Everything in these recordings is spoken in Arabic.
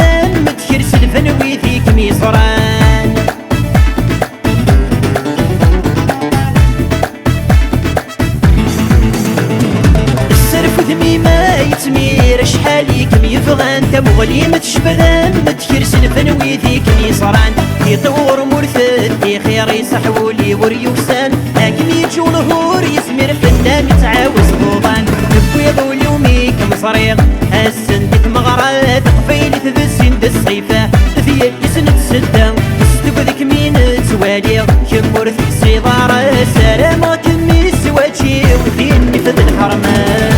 جبدان متكرس الفنوي فيك ميصران. السرف ذميمة يتمير شحاليك ميفغان تمغلي متشبدان متكرس الفنوي فيك ميصران. يطور مرثد خير يصحولي وريوسان هاكم يجو الهور يسمير فنان يتعاوز بوطان. نبويض واليوميك مصريغ هالسن ديك مغرات قفيلي تذسين الصيفة ذي يسند سدة استبذك مين توالي كمورث صيدارة سلامة كمي سواجي وذين مثل الحرمان.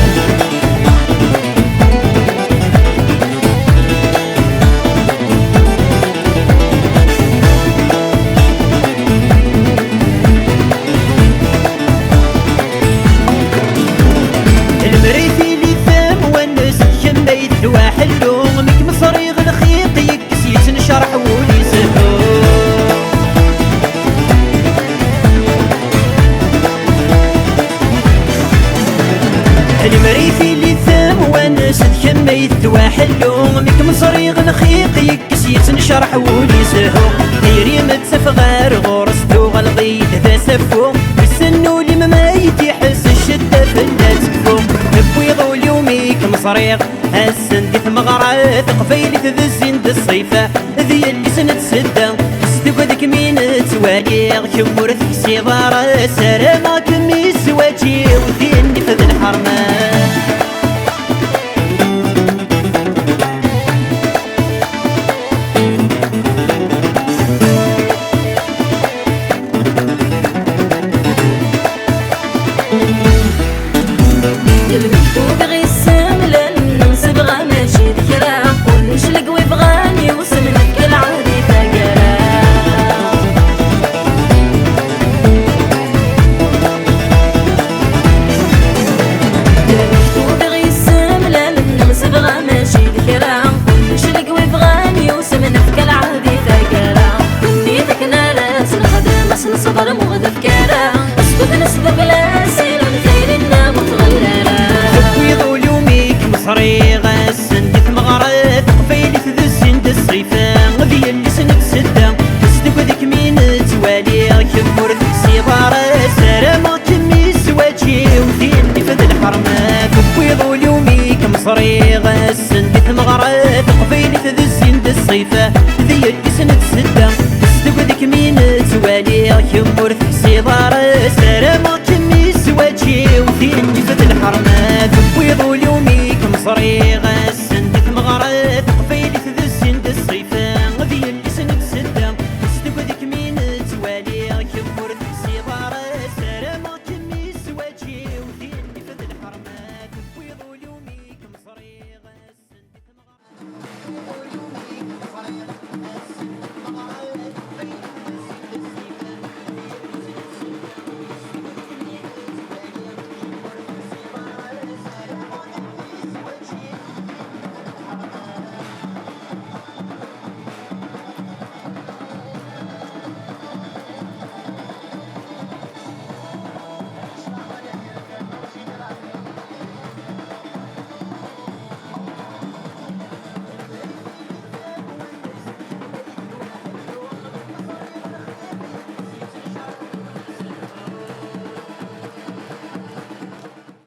المريثي اللي ثام ونسد كميت حلو ميك مصريغ نخيق يكس يتنشرح ولي سهو ديري متسفغار غورستو غلغيت ذا سفو السنو اللي مميت يحس الشدة في الناس فو نبويض واليوميك مصريغ هالسن ديث مغرات قفيلي تذزين دي الصيفة ذي اللي سنت سدة استبذك مين تواليغ كمورث سيضارة سلامك